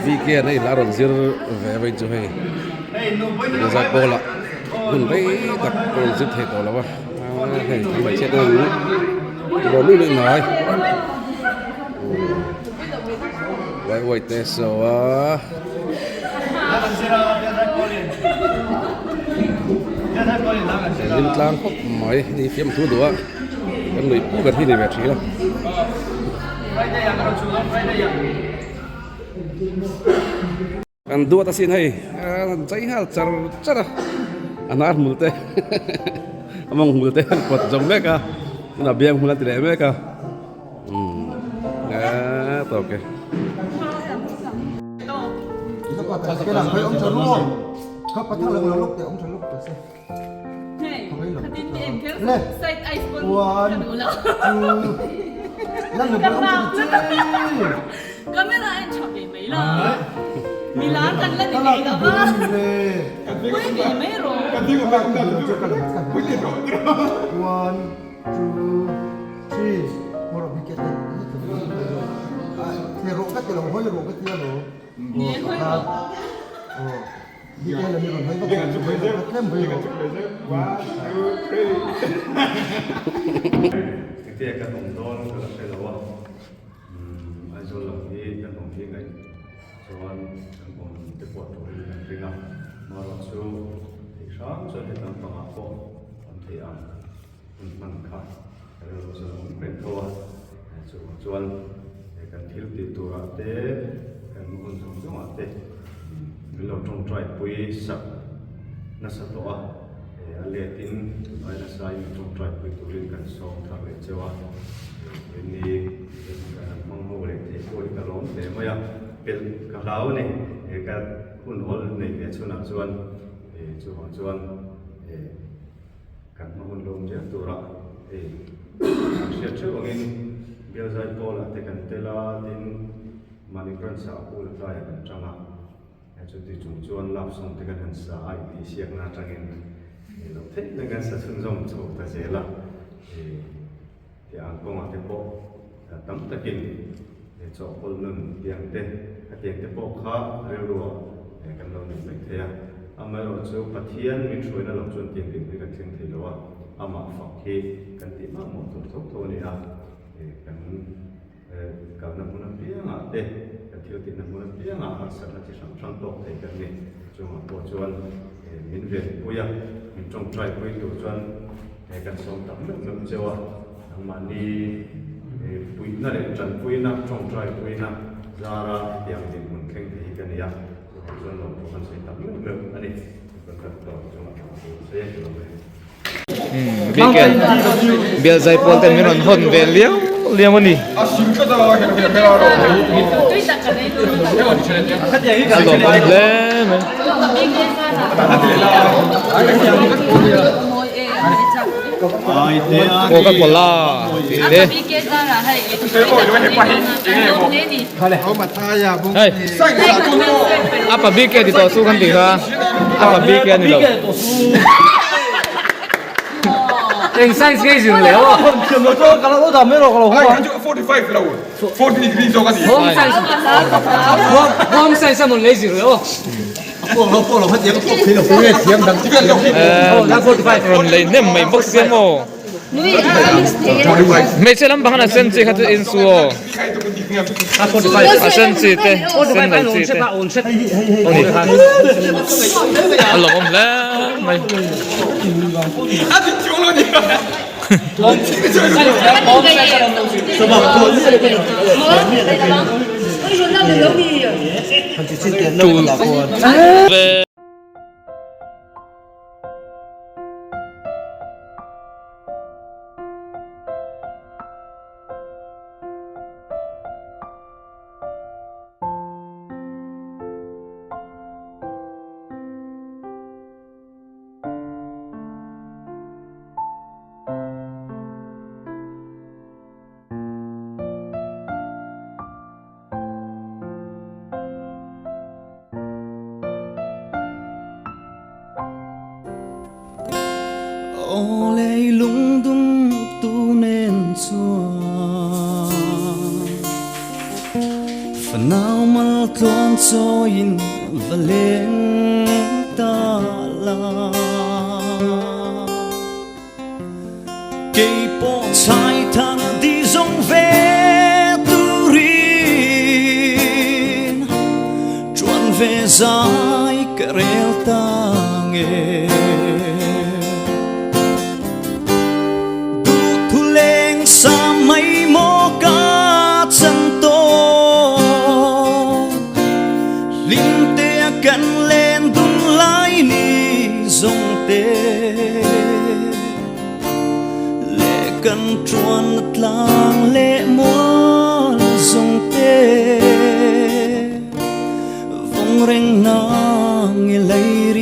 vì kia này là rồi riêng về bên chỗ này giờ ra cô là mình thấy tập còn giúp thầy tổ là ba thầy thì phải chết rồi rồi lúc nữa nói vậy vậy thế sao linh lang khóc mỏi đi phim thua đũa cái người cũ gần thì này về trí đâu anh đua ta xin hay cháy hal char chara anh ăn multe among multe quật giống mấy cả là biếng multe để mấy cả ok cái làm thấy ông chờ luôn không bắt thằng lần lúc thì ông chờ lúc để xem lên one two lần lượt ông chờ chơi camera anh chọn để mấy lần mi lá cần lên để mấy lần á quên để mấy rồi one two three một là bị kết thúc thì rụng cái tiền lòng hơi rụng cái tiền rồi nhẹ hơi rồi đi đây là mình còn thấy có tiền rồi thêm về rồi cái tiền cái tổng đo nó là cái đâu à anh cho làm cái tổng cái này cho anh còn cái quạt rồi cái ngầm mà là số thì sáng cho cái tổng tổng áp bộ anh thì ăn mình khai rồi cho mình quen thôi cho anh cái thiếu tiềnตัวเต้ cái muốn dùng cái mặt tết mình làm trong trái bưởi sập nó sập đó lệ tin nói là sai trong trái bưởi tụi mình cần sống thằng lệ chơi à bên này mong hồ lệ thì tôi cả lón để mà ya bên cả lão này cái khuôn hồn này cái chỗ nào chuan chuan các mong hồn lom chứ tụi ra sẽ chơi bằng in bây giờ tôi là thì cần tên là tin mani cần sao cũng là phải trong ạ cho tôi chúng chuan làm xong thì cần hành xã ai thì siết na trang in nó thích nên cần sẽ sử dụng chỗ ta sẽ là thì anh công an thành phố tấm tất kinh để cho con nâng tiền tên cái tiền tế bộ khác rêu rùa để cần lâu những bệnh thế à mà rồi chỗ phát hiện mình chuối nó làm chuẩn tiền tiền với cái tiền thì đó à mà phật khi cần tìm mà một tổ chức thôi này à cần cả năm muốn làm việc à để cần thiếu tiền năm muốn làm việc à sẽ là chỉ sản tổ thì cần này cho mà bộ chuẩn mình về bây giờ mình trồng trái với tổ chuẩn để cần sống tắm nước nước châu à mà đi bụi nó để trần bụi nắp trong trái bụi nắp ra ra tiền tiền mình khen thì cái này à cho nó cũng phải xây tắm nước anh đi cần cần tổ cho nó xây cho nó biar zai pol ten minon hon ve liam mani Coca-Cola để mà thay à bông apa bike dito su kan tiha apa bike ni lo Anh sai cái gì léo à? trường nó cho cái nó làm mấy rồi còn I 45 flower. 40 degrees over there. Hôm sai sao một lấy gì léo? Phố nó phát tiếng cục thì nó cũng nghe tiếng đằng tiếng Đang 45 from lấy nem mày bốc xiêm mồ. Mấy xe lắm bằng là sen chỉ khát in suo. À sen chỉ thế, sen này chỉ thế. Ông đi khát. Alo ông lẽ mày. Về ô lê lung tung tu nên xua phần nào mal tuôn cho in và lên ta la cây bỏ trái thang đi dòng về tu rin chuẩn về dài cái rêu ta nghe du thu lên xa mấy mô ca chân tô linh tê cắn lên tung lái ni dòng tê cần chuan lang lệ mua dòng tê vòng reng na nghe lấy